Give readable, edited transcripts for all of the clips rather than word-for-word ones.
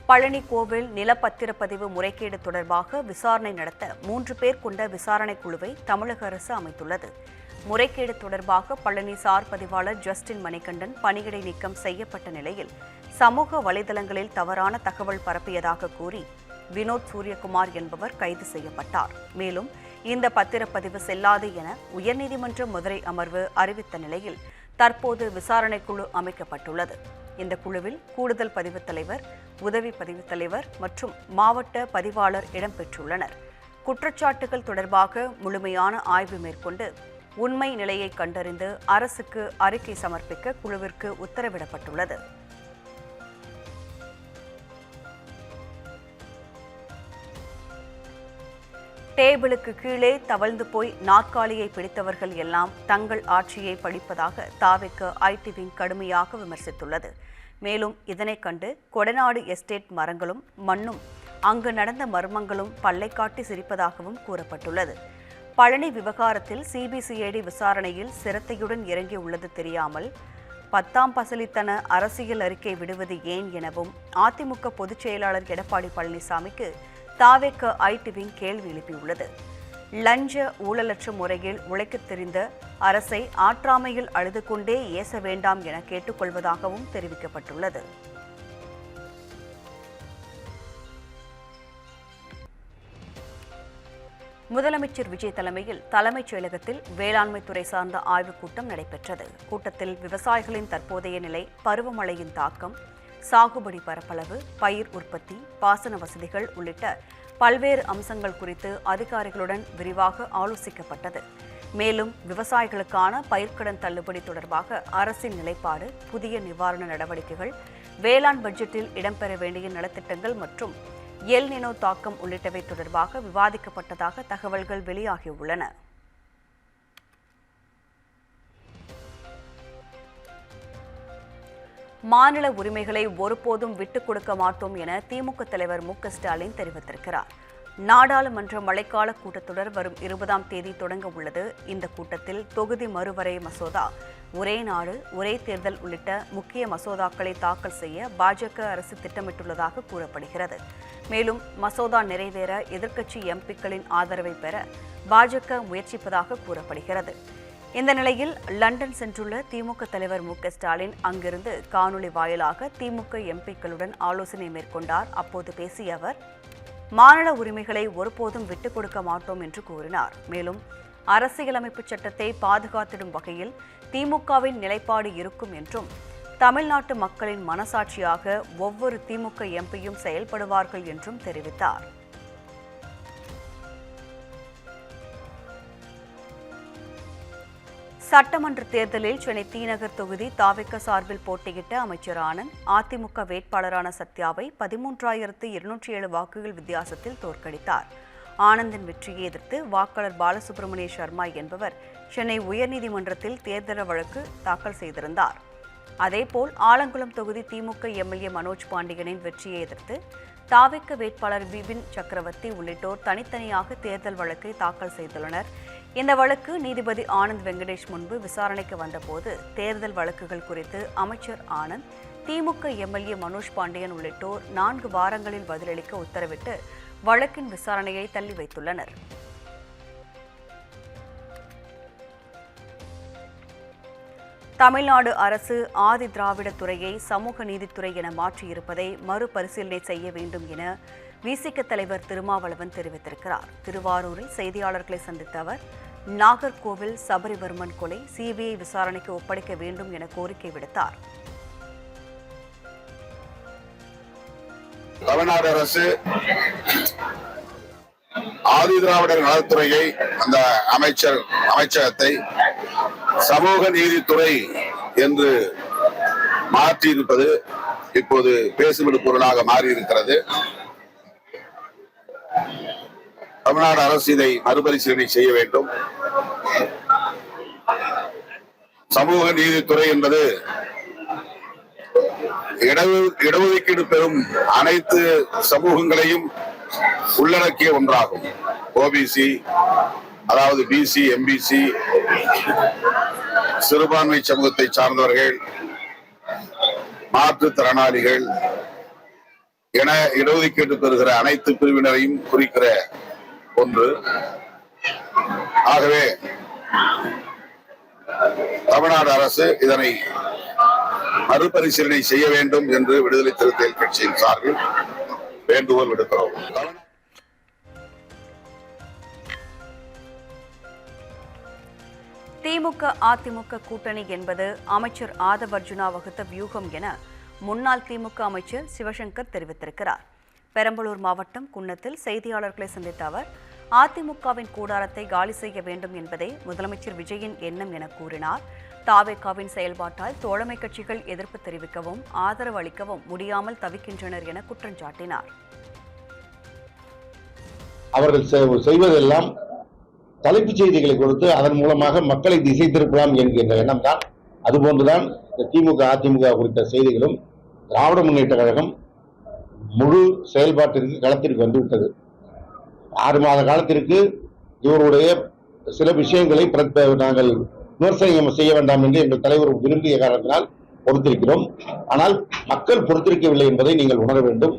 பழனி கோவில் நிலப்பத்திரப்பதிவு முறைகேடு தொடர்பாக விசாரணை நடத்த 3 பேர் கொண்ட விசாரணை குழுவை தமிழக அரசு அமைத்துள்ளது. முறைகேடு தொடர்பாக பழனி சார் பதிவாளர் ஜஸ்டின் மணிகண்டன் பணியிடை நீக்கம் செய்யப்பட்ட நிலையில் சமூக வலைதளங்களில் தவறான தகவல் பரப்பியதாக கூறி வினோத் சூரியகுமார் என்பவர் கைது செய்யப்பட்டார். மேலும் இந்த பத்திரப்பதிவு செல்லாது என உயர்நீதிமன்ற மதுரை அமர்வு அறிவித்த நிலையில் தற்போது விசாரணை குழு அமைக்கப்பட்டுள்ளது. இந்த குழுவில் கூடுதல் பதிவுத் தலைவர், உதவி பதிவுத் தலைவர் மற்றும் மாவட்ட பதிவாளர் இடம்பெற்றுள்ளனர். குற்றச்சாட்டுகள் தொடர்பாக முழுமையான ஆய்வு மேற்கொண்டு உண்மை நிலையை கண்டறிந்து அரசுக்கு அறிக்கை சமர்ப்பிக்க குழுவிற்கு உத்தரவிடப்பட்டுள்ளது. டேபிளுக்கு கீழே தவழ்ந்து போய் நாற்காலியை பிடித்தவர்கள் எல்லாம் தங்கள் ஆட்சியை படிப்பதாக தாவேக ஐடி விங் கடுமையாக விமர்சித்துள்ளது. மேலும் இதனை கண்டு கொடநாடு எஸ்டேட் மரங்களும் மண்ணும் அங்கு நடந்த மர்மங்களும் பல்லை காட்டி சிரிப்பதாகவும் கூறப்பட்டுள்ளது. பழனி விவகாரத்தில் சிபிசிஐடி விசாரணையில் சிரத்தையுடன் இறங்கியுள்ளது தெரியாமல் 10ஆம் பசலித்தன அரசியல் அறிக்கை விடுவது ஏன் எனவும் அதிமுக பொதுச் செயலாளர் எடப்பாடி பழனிசாமிக்கு தாவேக ஐடி விங் கேள்வி எழுப்பியுள்ளது. லஞ்ச ஊழலற்ற முறையில் உழைக்கத் தெரிந்த அரசை ஆற்றாமையில் அழுது கொண்டே ஏச வேண்டாம் என கேட்டுக்கொள்வதாகவும் தெரிவிக்கப்பட்டுள்ளது. முதலமைச்சர் விஜய் தலைமையில் தலைமைச் செயலகத்தில் வேளாண்மை துறை சார்ந்த ஆய்வுக் கூட்டம் நடைபெற்றது. கூட்டத்தில் விவசாயிகளின் தற்போதைய நிலை, பருவமழையின் தாக்கம், சாகுபடி பரப்பளவு, பயிர் உற்பத்தி, பாசன வசதிகள் உள்ளிட்ட பல்வேறு அம்சங்கள் குறித்து அதிகாரிகளுடன் விரிவாக ஆலோசிக்கப்பட்டது. மேலும் விவசாயிகளுக்கான பயிர்க்கடன் தள்ளுபடி தொடர்பாக அரசின் நிலைப்பாடு, புதிய நிவாரண நடவடிக்கைகள், வேளாண் பட்ஜெட்டில் இடம்பெற வேண்டிய நலத்திட்டங்கள் மற்றும் எல் நினோ தாக்கம் உள்ளிட்டவை தொடர்பாக விவாதிக்கப்பட்டதாக தகவல்கள் வெளியாகியுள்ளன. மாநில உரிமைகளை ஒருபோதும் விட்டுக் கொடுக்க மாட்டோம் என திமுக தலைவர் மு க ஸ்டாலின் தெரிவித்திருக்கிறார். நாடாளுமன்ற மழைக்கால கூட்டத்தொடர் வரும் 20ஆம் தேதி தொடங்க உள்ளது. இந்த கூட்டத்தில் தொகுதி மறுவரை மசோதா, ஒரே நாடு ஒரே தேர்தல் உள்ளிட்ட முக்கிய மசோதாக்களை தாக்கல் செய்ய பாஜக அரசு திட்டமிட்டுள்ளதாக கூறப்படுகிறது. மேலும் மசோதா நிறைவேற எதிர்க்கட்சி எம்பிக்களின் ஆதரவை பெற பாஜக முயற்சிப்பதாக கூறப்படுகிறது. இந்த நிலையில் லண்டன் சென்றுள்ள திமுக தலைவர் மு க ஸ்டாலின் அங்கிருந்து காணொலி வாயிலாக திமுக எம்பிக்களுடன் ஆலோசனை மேற்கொண்டார். அப்போது பேசிய அவர், மாநில உரிமைகளை ஒருபோதும் விட்டுக் கொடுக்க மாட்டோம் என்று கூறினார். மேலும் அரசியலமைப்பு சட்டத்தை பாதுகாத்திடும் வகையில் திமுகவின் நிலைப்பாடு இருக்கும் என்றும், தமிழ்நாட்டு மக்களின் மனசாட்சியாக ஒவ்வொரு திமுக எம்பியும் செயல்படுவார்கள் என்றும் தெரிவித்தார். சட்டமன்ற தேர்தலில் சென்னை தீநகர் தொகுதி தாவேக சார்பில் போட்டியிட்ட அமைச்சர் ஆனந்த் அதிமுக வேட்பாளரான சத்யாவை 13,207 வாக்குகள் வித்தியாசத்தில் தோற்கடித்தார். ஆனந்தின் வெற்றியை எதிர்த்து வாக்காளர் பாலசுப்ரமணிய சர்மா என்பவர் சென்னை உயர்நீதிமன்றத்தில் தேர்தல் வழக்கு தாக்கல் செய்திருந்தார். அதேபோல் ஆலங்குளம் தொகுதி திமுக எம்எல்ஏ மனோஜ் பாண்டியனின் வெற்றியை எதிர்த்து தாவேக வேட்பாளர் விபின் சக்கரவர்த்தி உள்ளிட்டோர் தனித்தனியாக தேர்தல் வழக்கை தாக்கல் செய்துள்ளனர். இந்த வழக்கு நீதிபதி ஆனந்த் வெங்கடேஷ் முன்பு விசாரணைக்கு வந்தபோது தேர்தல் வழக்குகள் குறித்து அமைச்சர் ஆனந்த், திமுக எம்எல்ஏ மனோஜ் பாண்டியன் உள்ளிட்டோர் 4 வாரங்களில் பதிலளிக்க உத்தரவிட்டு வழக்கின் விசாரணையை தள்ளி வைத்துள்ளனர். தமிழ்நாடு அரசு ஆதி திராவிட துறையை சமூக நீதித்துறை என மாற்றியிருப்பதை மறுபரிசீலனை செய்ய வேண்டும் என விசிக தலைவர் திருமாவளவன் தெரிவித்திருக்கிறார். திருவாரூரில் செய்தியாளர்களை சந்தித்த அவர், நாகர்கோவில் சபரிவர்மன் கொலை சிபிஐ விசாரணைக்கு ஒப்படைக்க வேண்டும் என கோரிக்கை விடுத்தார். தமிழ்நாடு அரசு ஆதி திராவிடர் நலத்துறையை, அந்த அமைச்சகத்தை சமூக நீதித்துறை என்று மாற்றியிருப்பது இப்போது பேசுபடு பொருளாக மாறியிருக்கிறது. தமிழ்நாடு அரசு இதை மறுபரிசீலனை செய்ய வேண்டும். சமூக நீதித்துறை என்பது இடஒதுக்கீடு பெறும் அனைத்து சமூகங்களையும் உள்ளடக்கிய ஒன்றாகும். ஓபிசி, அதாவது பிசி, எம்பிசி, சிறுபான்மை சமூகத்தை சார்ந்தவர்கள், மாற்றுத்திறனாளிகள், என இடஒதுக்கீடு பெறுகிற அனைத்து பிரிவினரையும் குறிக்கிற ஒன்று. ஆகவே தமிழ்நாடு அரசு இதனை மறுபரிசீலனை செய்ய வேண்டும் என்று விடுதலை சிறுத்தைகள் கட்சியின் சார்பில் வேண்டுகோள் விடுக்கிறோம். திமுக அதிமுக கூட்டணி என்பது அமைச்சர் ஆதவ் அர்ஜுனா வகுத்த வியூகம் என முன்னாள் திமுக அமைச்சர் சிவசங்கர் தெரிவித்திருக்கிறார். பெரம்பலூர் மாவட்டம் குன்னத்தில் செய்தியாளர்களை சந்தித்த அவர், அதிமுகவின் கூடாரத்தை காலி செய்ய வேண்டும் என்பதே முதலமைச்சர் விஜயின் எண்ணம் என கூறினார். தாவேகாவின் செயல்பாட்டால் தோழமை கட்சிகள் எதிர்ப்பு தெரிவிக்கவும் ஆதரவு அளிக்கவும் முடியாமல் தவிக்கின்றனர் என குற்றம் சாட்டினார். அவர்கள் செய்வதெல்லாம் தலைப்புச் செய்திகளை கொடுத்து அதன் மூலமாக மக்களை திசை திருப்பலாம் என்கின்ற எண்ணம் தான். அதுபோன்றுதான் திமுக அதிமுக குறித்த செய்திகளும் திராவிட முன்னேற்ற கழகம் முழு செயல்பாட்டிற்கு களத்திற்கு வந்துவிட்டது. 6 மாத காலத்திற்கு இவருடைய சில விஷயங்களை நாங்கள் விமர்சனம் செய்ய வேண்டாம் என்று எங்கள் தலைவர் விரும்பிய காரணத்தினால் பொறுத்திருக்கிறோம். ஆனால் மக்கள் பொறுத்திருக்கவில்லை என்பதை நீங்கள் உணர வேண்டும்.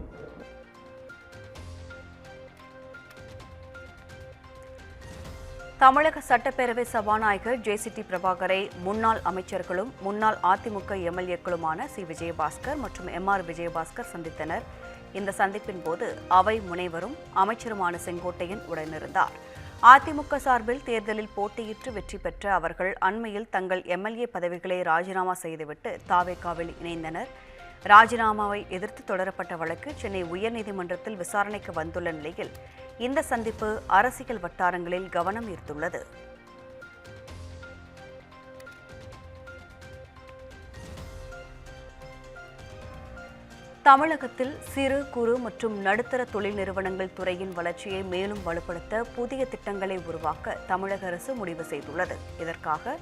தமிழக சட்டப்பேரவை சபாநாயகர் ஜே.சி.டி. பிரபாகரை முன்னாள் அமைச்சர்களும் முன்னாள் அதிமுக எம்எல்ஏக்களுமான சி. விஜயபாஸ்கர் மற்றும் எம்.ஆர். விஜயபாஸ்கர் சந்தித்தனர். இந்த சந்திப்பின் போது அவை முனைவரும் அமைச்சருமான செங்கோட்டையன் உடனிருந்தார். அதிமுக சார்பில் தேர்தலில் போட்டியிட்டு வெற்றி பெற்ற அவர்கள் அண்மையில் தங்கள் எம்எல்ஏ பதவிகளை ராஜினாமா செய்துவிட்டு தாவேகாவில் இணைந்தனர். ராஜினாமாவை எதிர்த்து தொடரப்பட்ட வழக்கு சென்னை உயர்நீதிமன்றத்தில் விசாரணைக்கு வந்துள்ள நிலையில் இந்த சந்திப்பு அரசியல் வட்டாரங்களில் கவனம் ஈர்த்துள்ளது. தமிழகத்தில் சிறு குறு மற்றும் நடுத்தர தொழில் நிறுவனங்கள் துறையின் வளர்ச்சியை மேலும் வலுப்படுத்த புதிய திட்டங்களை உருவாக்க தமிழக அரசு முடிவு செய்துள்ளது. இதற்காக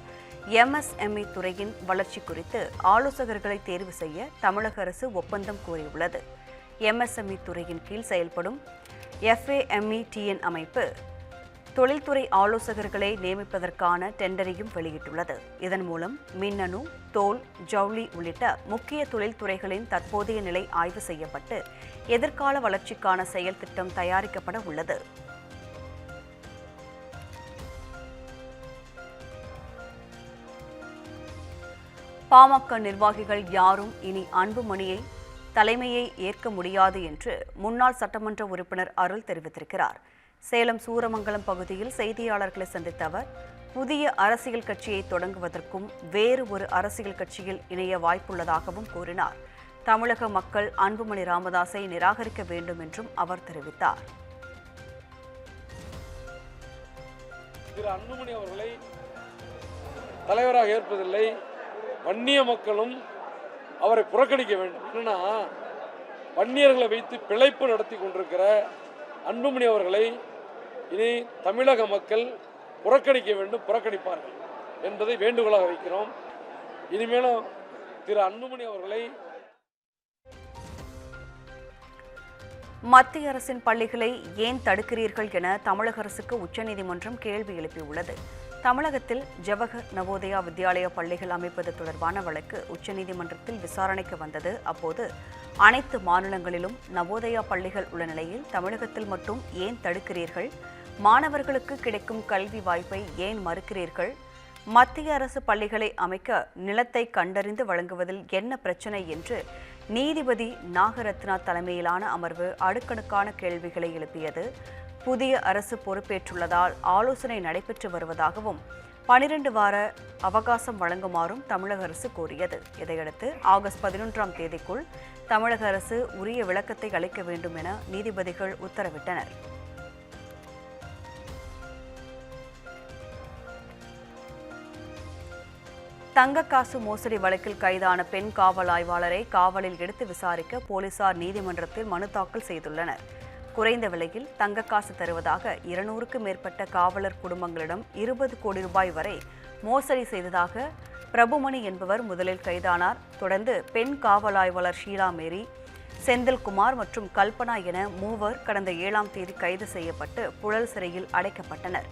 எம்எஸ்எம்இ துறையின் வளர்ச்சி குறித்து ஆலோசகர்களை தேர்வு செய்ய தமிழக அரசு ஒப்பந்தம் கோரியுள்ளது. எம்எஸ்எம்இ துறையின் கீழ் செயல்படும் FAMETN அமைப்பு தொழில்துறை ஆலோசகர்களை நியமிப்பதற்கான டெண்டரையும் வெளியிட்டுள்ளது. இதன் மூலம் மின்னணு, தோல், ஜவுளி உள்ளிட்ட முக்கிய தொழில்துறைகளின் தற்போதைய நிலை ஆய்வு செய்யப்பட்டு எதிர்கால வளர்ச்சிக்கான செயல் திட்டம் தயாரிக்கப்பட உள்ளது. பாமக நிர்வாகிகள் யாரும் இனி அன்புமணியை தலைமையை ஏற்க முடியாது என்று முன்னாள் சட்டமன்ற உறுப்பினர் அருள் தெரிவித்திருக்கிறார். சேலம் சூரமங்கலம் பகுதியில் செய்தியாளர்களை சந்தித்த அவர், புதிய அரசியல் கட்சியை தொடங்குவதற்கும் வேறு ஒரு அரசியல் கட்சியில் இணைய வாய்ப்புள்ளதாகவும் கூறினார். தமிழக மக்கள் அன்புமணி ராமதாஸை நிராகரிக்க வேண்டும் என்றும் அவர் தெரிவித்தார். திரு அன்புமணி அவர்களை தலைவராக ஏற்பதில்லை, வன்னிய மக்களும் அவரை புறக்கணிக்க வேண்டும். என்னன்னா, வன்னியர்களை வைத்து பிழைப்பு நடத்தி கொண்டிருக்கிற அன்புமணி அவர்களை இனி தமிழக மக்கள் புறக்கணிக்க வேண்டும், புறக்கணிப்பார்கள் என்பதை வேண்டுகோளாக வைக்கிறோம். இனிமேலும் திரு அன்புமணி அவர்களை மத்திய அரசின் பள்ளிகளை ஏன் தடுக்கிறீர்கள் என தமிழக அரசுக்கு உச்சநீதிமன்றம் கேள்வி எழுப்பியுள்ளது. தமிழகத்தில் ஜவஹர் நவோதயா வித்யாலயா பள்ளிகள் அமைப்பது தொடர்பான வழக்கு உச்சநீதிமன்றத்தில் விசாரணைக்கு வந்தது. அப்போது அனைத்து மாநிலங்களிலும் நவோதயா பள்ளிகள் உள்ள நிலையில் தமிழகத்தில் மட்டும் ஏன் தடுக்கிறீர்கள்? மாணவர்களுக்கு கிடைக்கும் கல்வி வாய்ப்பை ஏன் மறுக்கிறீர்கள்? மத்திய அரசு பள்ளிகளை அமைக்க நிலத்தை கண்டறிந்து வழங்குவதில் என்ன பிரச்சனை என்று நீதிபதி நாகரத்னா தலைமையிலான அமர்வு அடுக்கடுக்கான கேள்விகளை எழுப்பியது. புதிய அரசு பொறுப்பேற்றுள்ளதால் ஆலோசனை நடைபெற்று வருவதாகவும் 12 வார அவகாசம் வழங்குமாறும் தமிழக அரசு கோரியது. இதையடுத்து ஆகஸ்ட் 11ஆம் தேதிக்குள் தமிழக அரசு உரிய விளக்கத்தை அளிக்க வேண்டும் என நீதிபதிகள் உத்தரவிட்டனர். தங்கக்காசு மோசடி வழக்கில் கைதான பெண் காவல் ஆய்வாளரை காவலில் எடுத்து விசாரிக்க போலீசார் நீதிமன்றத்தில் மனு தாக்கல் செய்துள்ளனர். குறைந்த விலையில் தங்கக்காசு தருவதாக 200க்கும் மேற்பட்ட காவலர் குடும்பங்களிடம் 20 கோடி ரூபாய் வரை மோசடி செய்ததாக பிரபுமணி என்பவர் முதலில் கைதானார். தொடர்ந்து பெண் காவல் ஆய்வாளர் ஷீலா மேரி, செந்தில்குமார் மற்றும் கல்பனா என 3 கடந்த 7ஆம் தேதி கைது செய்யப்பட்டு புழல் சிறையில் அடைக்கப்பட்டனர்.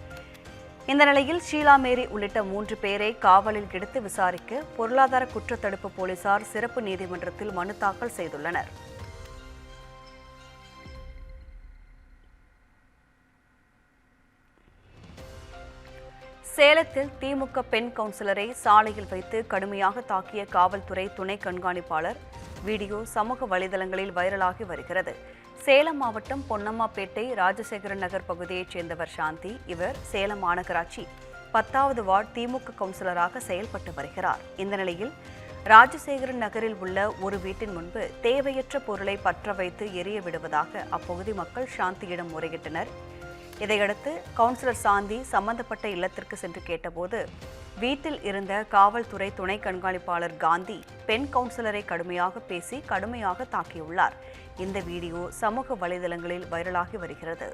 இந்த நிலையில் ஷீலா மேரி உள்ளிட்ட 3 பேரை காவலில் எடுத்து விசாரிக்க பொருளாதார குற்றத்தடுப்பு போலீசார் சிறப்பு நீதிமன்றத்தில் மனு தாக்கல் செய்துள்ளனர். சேலத்தில் திமுக பெண் கவுன்சிலரை சாலையில் வைத்து கடுமையாக தாக்கிய காவல்துறை துணை கண்காணிப்பாளர் வீடியோ சமூக வலைதளங்களில் வைரலாகி வருகிறது. சேலம் மாவட்டம் பொன்னம்மாப்பேட்டை ராஜசேகரன் நகர் பகுதியைச் சேர்ந்தவர் சாந்தி. இவர் சேலம் மாநகராட்சி 10வது வார்டு திமுக கவுன்சிலராக செயல்பட்டு வருகிறார். இந்த நிலையில் ராஜசேகரன் நகரில் உள்ள ஒரு வீட்டின் முன்பு தேவையற்ற பொருளை பற்ற வைத்து எரிய விடுவதாக அப்பகுதி மக்கள் சாந்தியிடம் முறையிட்டனர். இதையடுத்து கவுன்சிலர் சாந்தி சம்பந்தப்பட்ட இல்லத்திற்கு சென்று கேட்டபோது வீட்டில் இருந்த காவல்துறை துணை கண்காணிப்பாளர் காந்தி பெண் கவுன்சிலரை கடுமையாக பேசி கடுமையாக தாக்கியுள்ளார். இந்த வீடியோ சமூக வலைதளங்களில் வைரலாகி வருகிறது.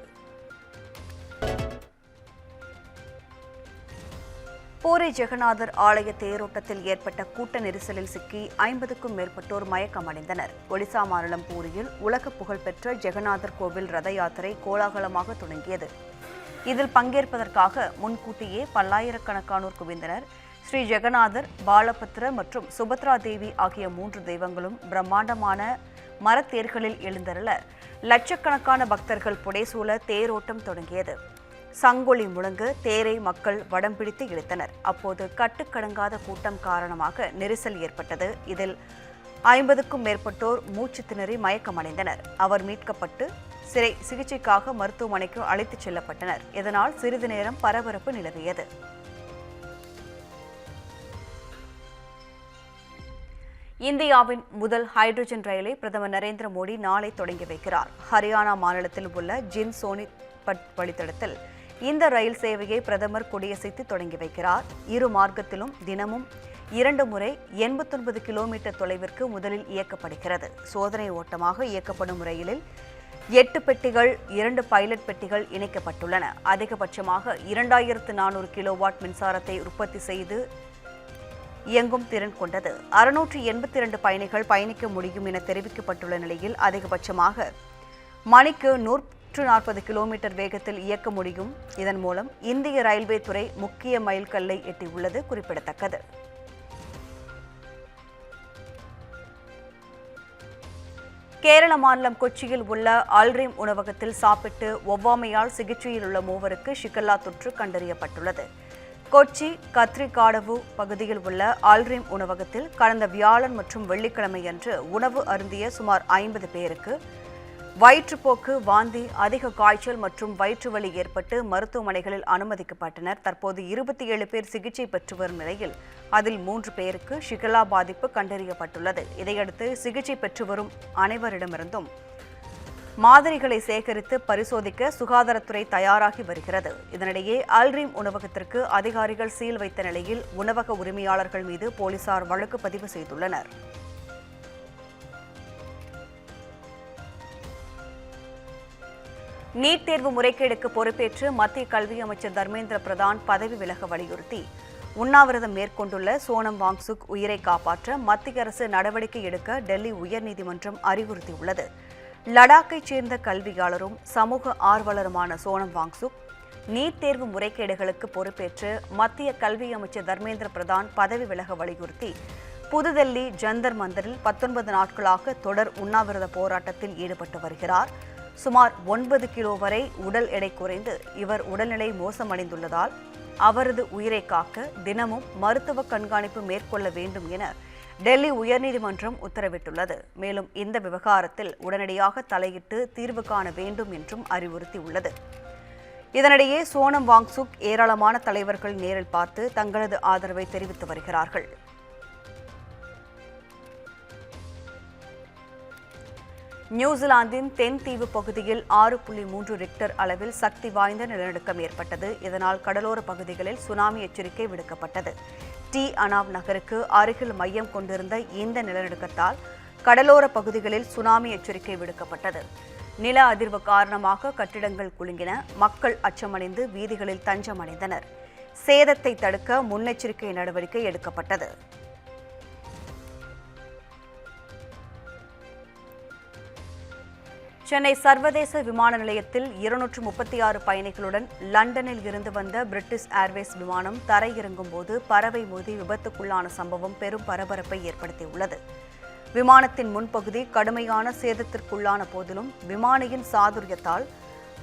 பூரி ஜெகநாதர் ஆலய தேரோட்டத்தில் ஏற்பட்ட கூட்ட நெரிசலில் சிக்கி 50க்கும் மேற்பட்டோர் மயக்கமடைந்தனர். ஒடிசா மாநிலம் பூரியில் உலக புகழ்பெற்ற ஜெகநாதர் கோவில் ரத யாத்திரை கோலாகலமாக தொடங்கியது. இதில் பங்கேற்பதற்காக முன்கூட்டியே பல்லாயிரக்கணக்கானோர் குவிந்தனர். ஸ்ரீ ஜெகநாதர், பாலபத்ர மற்றும் சுபத்ரா தேவி ஆகிய 3 தெய்வங்களும் பிரம்மாண்டமான மரத்தேர்களில் எழுந்தருள லட்சக்கணக்கான பக்தர்கள் புடைசூழ தேரோட்டம் தொடங்கியது. சங்கொலி முழங்க தேரை மக்கள் வடம் பிடித்து இழுத்தனர். அப்போது கட்டுக்கடங்காத கூட்டம் காரணமாக நெரிசல் ஏற்பட்டது. இதில் 50க்கும் மேற்பட்டோர் மூச்சு திணறி மயக்கமடைந்தனர். அவர் மீட்கப்பட்டு சிகிச்சைக்காக மருத்துவமனைக்கு அழைத்துச் செல்லப்பட்டனர். இதனால் சிறிது நேரம் பரபரப்பு நிலவியது. இந்தியாவின் முதல் ஹைட்ரஜன் ரயிலை பிரதமர் நரேந்திர மோடி நாளை தொடங்கி வைக்கிறார். ஹரியானா மாநிலத்தில் உள்ள ஜின் சோனிபட் வழித்தடத்தில் இந்த ரயில் சேவையை பிரதமர் கொடியசைத்து தொடங்கி வைக்கிறார். இரு மார்க்கத்திலும் தினமும் 2 முறை 89 கிலோமீட்டர் தொலைவிற்கு முதலில் இயக்கப்படுகிறது. சோதனை ஓட்டமாக இயக்கப்படும் ரயிலில் 8 பெட்டிகள், 2 பைலட் பெட்டிகள் இணைக்கப்பட்டுள்ளன. அதிகபட்சமாக 2400 கிலோவாட் மின்சாரத்தை உற்பத்தி செய்து இயங்கும் திறன் கொண்டது. 682 பயணிகள் பயணிக்க முடியும் என தெரிவிக்கப்பட்டுள்ள நிலையில் அதிகபட்சமாக மணிக்கு 140 கிலோமீட்டர் வேகத்தில் இயக்க முடியும். இதன் மூலம் இந்திய ரயில்வே துறை முக்கிய மைல்கல்லை எட்டியுள்ளது குறிப்பிடத்தக்கது. கேரள மாநிலம் கொச்சியில் உள்ள அல்ரீம் உணவகத்தில் சாப்பிட்டு ஒவ்வாமையால் சிகிச்சையில் உள்ள 3 ஷிகல்லா தொற்று கண்டறியப்பட்டுள்ளது. கொச்சி கத்ரிகாடவு பகுதியில் உள்ள அல்ரீம் உணவகத்தில் கடந்த வியாழன் மற்றும் வெள்ளிக்கிழமையன்று உணவு அருந்திய சுமார் 50 பேருக்கு வயிற்றுப்போக்கு, வாந்தி, அதிக காய்ச்சல் மற்றும் வயிற்றுவலி ஏற்பட்டு மருத்துவமனைகளில் அனுமதிக்கப்பட்டனர். தற்போது 27 பேர் சிகிச்சை பெற்று வரும் நிலையில் அதில் 3 பேருக்கு ஷிகல்லா பாதிப்பு கண்டறியப்பட்டுள்ளது. இதையடுத்து சிகிச்சை பெற்று வரும் அனைவரிடமிருந்தும் மாதிரிகளை சேகரித்து பரிசோதிக்க சுகாதாரத்துறை தயாராகி வருகிறது. இதனிடையே அல்ரீம் உணவகத்திற்கு அதிகாரிகள் சீல் வைத்த நிலையில் உணவக உரிமையாளர்கள் மீது போலீசார் வழக்கு பதிவு செய்துள்ளனர். நீட் தேர்வு முறைகேடுக்கு பொறுப்பேற்று மத்திய கல்வி அமைச்சர் தர்மேந்திர பிரதான் பதவி விலக வலியுறுத்தி உண்ணாவிரதம் மேற்கொண்டுள்ள சோனம் வாங்சுக் உயிரை காப்பாற்ற மத்திய அரசு நடவடிக்கை எடுக்க டெல்லி உயர்நீதிமன்றம் அறிவுறுத்தியுள்ளது. லடாக்கைச் சேர்ந்த கல்வியாளரும் சமூக ஆர்வலருமான சோனம் வாங்சுக் நீட் தேர்வு முறைகேடுகளுக்கு பொறுப்பேற்று மத்திய கல்வி அமைச்சர் தர்மேந்திர பிரதான் பதவி விலக வலியுறுத்தி புதுதில்லி ஜந்தர் மந்தரில் 19 நாட்களாக தொடர் உண்ணாவிரத போராட்டத்தில் ஈடுபட்டு வருகிறார். சுமார் 9 கிலோ வரை உடல் எடை குறைந்து இவர் உடல்நிலை மோசமடைந்துள்ளதால் அவரது உயிரை காக்க தினமும் மருத்துவ கண்காணிப்பு மேற்கொள்ள வேண்டும் என டெல்லி உயர்நீதிமன்றம் உத்தரவிட்டுள்ளது. மேலும் இந்த விவகாரத்தில் உடனடியாக தலையிட்டு தீர்வு காண வேண்டும் என்றும் அறிவுறுத்தியுள்ளது. இதனிடையே சோனம் வாங்சுக் ஏராளமான தலைவர்கள் நேரில் பார்த்து தங்களது ஆதரவை தெரிவித்து வருகிறார்கள். நியூசிலாந்தின் தென் தீவு பகுதியில் 6.3 ரிக்டர் அளவில் சக்தி வாய்ந்த நிலநடுக்கம் ஏற்பட்டது. இதனால் கடலோர பகுதிகளில் சுனாமி எச்சரிக்கை விடுக்கப்பட்டது. டி அனாவ் நகருக்கு அருகில் மையம் கொண்டிருந்த இந்த நிலநடுக்கத்தால் கடலோர பகுதிகளில் சுனாமி எச்சரிக்கை விடுக்கப்பட்டது. நில அதிர்வு காரணமாக கட்டிடங்கள் குலுங்கின. மக்கள் அச்சமடைந்து வீதிகளில் தஞ்சமடைந்தனர். சேதத்தை தடுக்க முன்னெச்சரிக்கை நடவடிக்கை எடுக்கப்பட்டது. சென்னை சர்வதேச விமான நிலையத்தில் 236 பயணிகளுடன் லண்டனில் இருந்து வந்த பிரிட்டிஷ் ஏர்வேஸ் விமானம் தரையிறங்கும் போது பறவை மோதி விபத்துக்குள்ளான சம்பவம் பெரும் பரபரப்பை ஏற்படுத்தியுள்ளது. விமானத்தின் முன்பகுதி கடுமையான சேதத்திற்குள்ளான போதிலும் விமானியின் சாதுரியத்தால்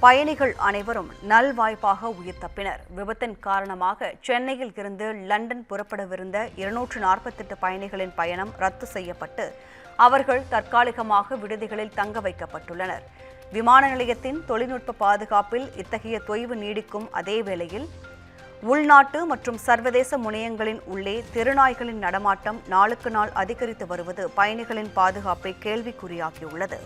பயணிகள் அனைவரும் நல்வாய்ப்பாக உயிர் தப்பினர். விபத்தின் காரணமாக சென்னையில் இருந்து லண்டன் புறப்படவிருந்த 248 பயணிகளின் பயணம் ரத்து செய்யப்பட்டு அவர்கள் தற்காலிகமாக விடுதிகளில் தங்க வைக்கப்பட்டுள்ளனர். விமான நிலையத்தின் தொழில்நுட்ப பாதுகாப்பில் இத்தகைய தொய்வு நீடிக்கும் அதே வேளையில் உள்நாட்டு மற்றும் சர்வதேச முனையங்களின் உள்ளே தெருநாய்களின் நடமாட்டம் நாளுக்கு நாள் அதிகரித்து வருவது பயணிகளின் பாதுகாப்பை கேள்விக்குறியாக்கியுள்ளது.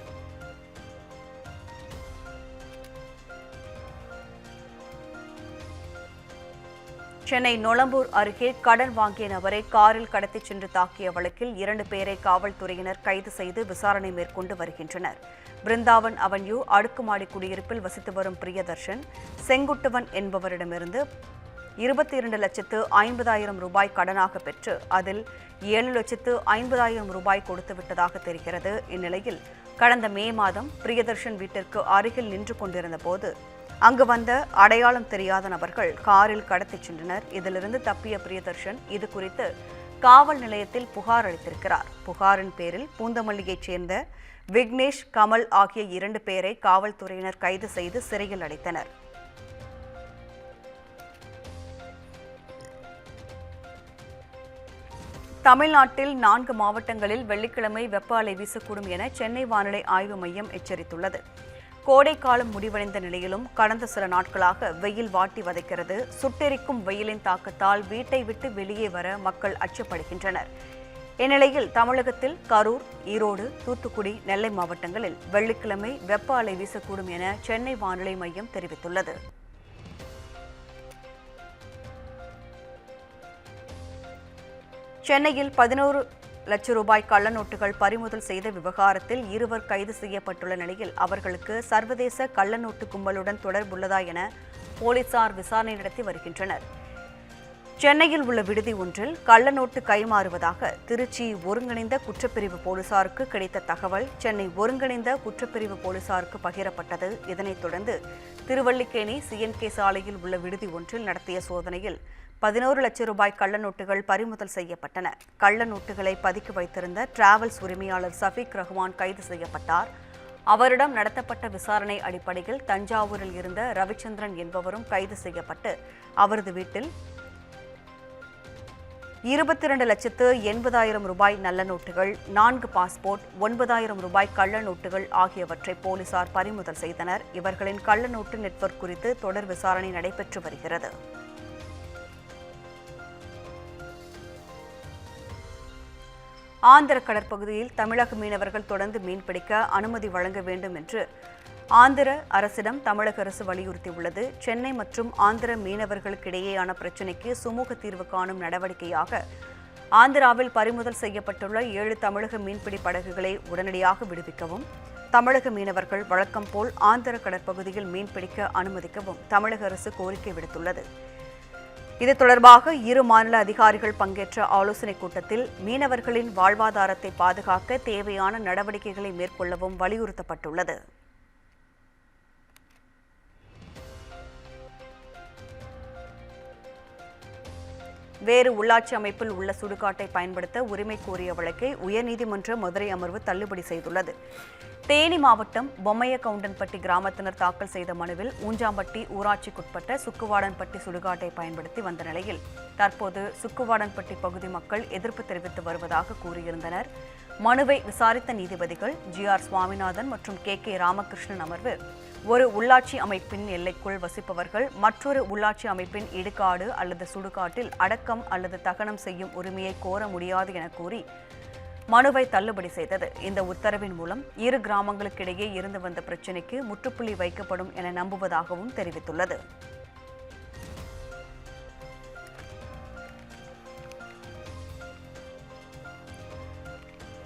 சென்னை நொளம்பூர் அருகே கடன் வாங்கிய நபரை காரில் கடத்திச் சென்று தாக்கிய வழக்கில் 2 பேரை காவல்துறையினர் கைது செய்து விசாரணை மேற்கொண்டு வருகின்றனர். பிருந்தாவன் அவென்யூ அடுக்குமாடி குடியிருப்பில் வசித்து வரும் பிரியதர்ஷன் செங்குட்டுவன் என்பவரிடமிருந்து 22,50,000 ரூபாய் கடனாக பெற்று அதில் 7,50,000 ரூபாய் கொடுத்துவிட்டதாக தெரிகிறது. இந்நிலையில் கடந்த மே மாதம் பிரியதர்ஷன் வீட்டிற்கு அருகில் நின்று கொண்டிருந்த போது அங்கு வந்த அடையாளம் தெரியாத நபர்கள் காரில் கடத்திச் சென்றனர். இதிலிருந்து தப்பிய பிரியதர்ஷன் இது குறித்து காவல் நிலையத்தில் புகார் அளித்திருக்கிறார். புகாரின் பேரில் பூந்தமல்லியைச் சேர்ந்த விக்னேஷ், கமல் ஆகிய 2 பேரை காவல்துறையினர் கைது செய்து சிறையில் அடைத்தனர். தமிழ்நாட்டில் 4 மாவட்டங்களில் வெள்ளிக்கிழமை வெப்ப அலை வீசக்கூடும் என சென்னை வானிலை ஆய்வு மையம் எச்சரித்துள்ளது. கோடைக்காலம் முடிவடைந்த நிலையிலும் கடந்த சில நாட்களாக வெயில் வாட்டி வதைக்கிறது. சுட்டெரிக்கும் வெயிலின் தாக்கத்தால் வீட்டை விட்டு வெளியே வர மக்கள் அச்சப்படுகின்றனர். இந்நிலையில் தமிழகத்தில் கரூர், ஈரோடு, தூத்துக்குடி, நெல்லை மாவட்டங்களில் வெள்ளிக்கிழமை வெப்ப அலை வீசக்கூடும் என சென்னை வானிலை மையம் தெரிவித்துள்ளது. சென்னையில் 11 லட்சம் ரூபாய் கள்ள நோட்டுகள் பறிமுதல் செய்த விவகாரத்தில் 2 கைது செய்யப்பட்டுள்ள நிலையில் அவர்களுக்கு சர்வதேச கள்ள நோட்டு கும்பலுடன் தொடர்புள்ளதா என போலீசார் விசாரணை நடத்தி வருகின்றனர். சென்னையில் உள்ள விடுதி ஒன்றில் கள்ள நோட்டு கைமாறுவதாக திருச்சி ஒருங்கிணைந்த குற்றப்பிரிவு போலீசாருக்கு கிடைத்த தகவல் சென்னை ஒருங்கிணைந்த குற்றப்பிரிவு போலீசாருக்கு பகிரப்பட்டது. இதனைத் தொடர்ந்து திருவல்லிக்கேணி CNK சாலையில் உள்ள விடுதி ஒன்றில் நடத்திய சோதனையில் 11 லட்சம் ரூபாய் கள்ள நோட்டுகள் பறிமுதல் செய்யப்பட்டன. கள்ள நோட்டுகளை பதுக்கி வைத்திருந்த டிராவல்ஸ் உரிமையாளர் சஃபீக் ரஹ்மான் கைது செய்யப்பட்டார். அவரிடம் நடத்தப்பட்ட விசாரணை அடிப்படையில் தஞ்சாவூரில் இருந்த ரவிச்சந்திரன் என்பவரும் கைது செய்யப்பட்டு அவரது வீட்டில் 22,80,000 ரூபாய் நல்ல நோட்டுகள், 4 பாஸ்போர்ட், 9,000 ரூபாய் கள்ள நோட்டுகள் ஆகியவற்றை போலீசார் பறிமுதல் செய்தனர். இவர்களின் கள்ள நோட்டு நெட்வொர்க் குறித்து தொடர் விசாரணை நடைபெற்று வருகிறது. ஆந்திர கடற்பகுதியில் தமிழக மீனவர்கள் தொடர்ந்து மீன்பிடிக்க அனுமதி வழங்க வேண்டும் என்று ஆந்திர அரசிடம் தமிழக அரசு வலியுறுத்தியுள்ளது. சென்னை மற்றும் ஆந்திர மீனவர்களுக்கிடையேயான பிரச்சினைக்கு சுமூக தீர்வு காணும் நடவடிக்கையாக ஆந்திராவில் பறிமுதல் செய்யப்பட்டுள்ள 7 தமிழக மீன்பிடி படகுகளை உடனடியாக விடுவிக்கவும், தமிழக மீனவர்கள் வழக்கம் போல் ஆந்திர கடற்பகுதியில் மீன்பிடிக்க அனுமதிக்கவும் தமிழக அரசு கோரிக்கை விடுத்துள்ளது. இது தொடர்பாக 2 மாநில அதிகாரிகள் பங்கேற்ற ஆலோசனைக் கூட்டத்தில் மீனவர்களின் வாழ்வாதாரத்தை பாதுகாக்க தேவையான நடவடிக்கைகளை மேற்கொள்ளவும் வலியுறுத்தப்பட்டுள்ளது. வேறு உள்ளாட்சி அமைப்பில் உள்ள சுடுகாட்டை பயன்படுத்த உரிமை கோரிய வழக்கை உயர்நீதிமன்ற மதுரை அமர்வு தள்ளுபடி செய்துள்ளது. தேனி மாவட்டம் பொம்மையகவுண்டன்பட்டி கிராமத்தினர் தாக்கல் செய்த மனுவில் ஊஞ்சாம்பட்டி ஊராட்சிக்குட்பட்ட சுக்குவாடன்பட்டி சுடுகாட்டை பயன்படுத்தி வந்த நிலையில் தற்போது சுக்குவாடன்பட்டி பகுதி மக்கள் எதிர்ப்பு தெரிவித்து வருவதாக கூறியிருந்தனர். மனுவை விசாரித்த நீதிபதிகள் GR சுவாமிநாதன் மற்றும் KK ராமகிருஷ்ணன் அமர்வு ஒரு உள்ளாட்சி அமைப்பின் எல்லைக்குள் வசிப்பவர்கள் மற்றொரு உள்ளாட்சி அமைப்பின் இடுகாடு அல்லது சுடுகாட்டில் அடக்கம் அல்லது தகனம் செய்யும் உரிமையை கோர முடியாது என கூறி மனுவை தள்ளுபடி செய்தது. இந்த உத்தரவின் மூலம் 2 கிராமங்களுக்கிடையே இருந்து வந்த பிரச்சினைக்கு முற்றுப்புள்ளி வைக்கப்படும் என நம்புவதாகவும் தெரிவித்துள்ளது.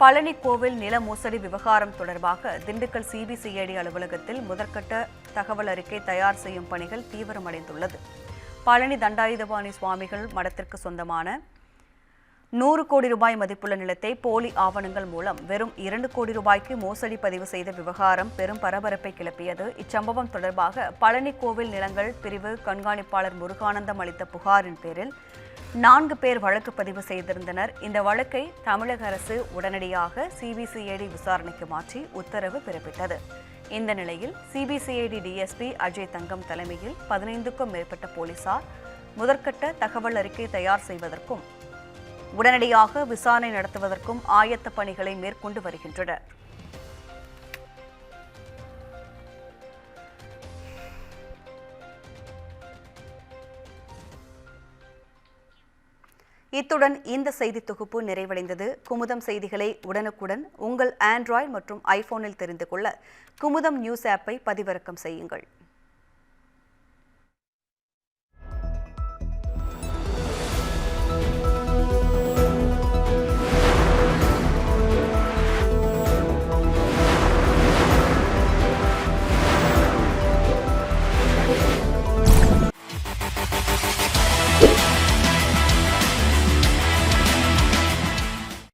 பழனி கோவில் நில மோசடி விவகாரம் தொடர்பாக திண்டுக்கல் CBCID அலுவலகத்தில் முதற்கட்ட தகவல் அறிக்கை தயார் செய்யும் பணிகள் தீவிரமடைந்துள்ளது. பழனி தண்டாயுதபாணி சுவாமிகள் மடத்திற்கு சொந்தமான 100 கோடி ரூபாய் மதிப்புள்ள நிலத்தை போலி ஆவணங்கள் மூலம் வெறும் 2 கோடி ரூபாய்க்கு மோசடி பதிவு செய்த விவகாரம் பெரும் பரபரப்பை கிளப்பியது. இச்சம்பவம் தொடர்பாக பழனி கோவில் நிலங்கள் பிரிவு கண்காணிப்பாளர் முருகானந்தம் அளித்த புகாரின் பேரில் 4 பேர் வழக்கு பதிவு செய்திருந்தனர். இந்த வழக்கை தமிழக அரசு உடனடியாக CBCID விசாரணைக்கு மாற்றி உத்தரவு பிறப்பித்தது. இந்த நிலையில் சிபிசிஐடி டிஎஸ்பி அஜய் தங்கம் தலைமையில் 15க்கும் மேற்பட்ட போலீசார் முதற்கட்ட தகவல் அறிக்கை தயார் செய்வதற்கும் உடனடியாக விசாரணை நடத்துவதற்கும் ஆயத்த பணிகளை மேற்கொண்டு வருகின்றனர். இத்துடன் இந்த செய்தி தொகுப்பு நிறைவடைந்தது. குமுதம் செய்திகளை உடனுக்குடன் உங்கள் ஆண்ட்ராய்டு மற்றும் ஐபோனில் தெரிந்து கொள்ள குமுதம் நியூஸ் ஆப்பை பதிவிறக்கம் செய்யுங்கள்.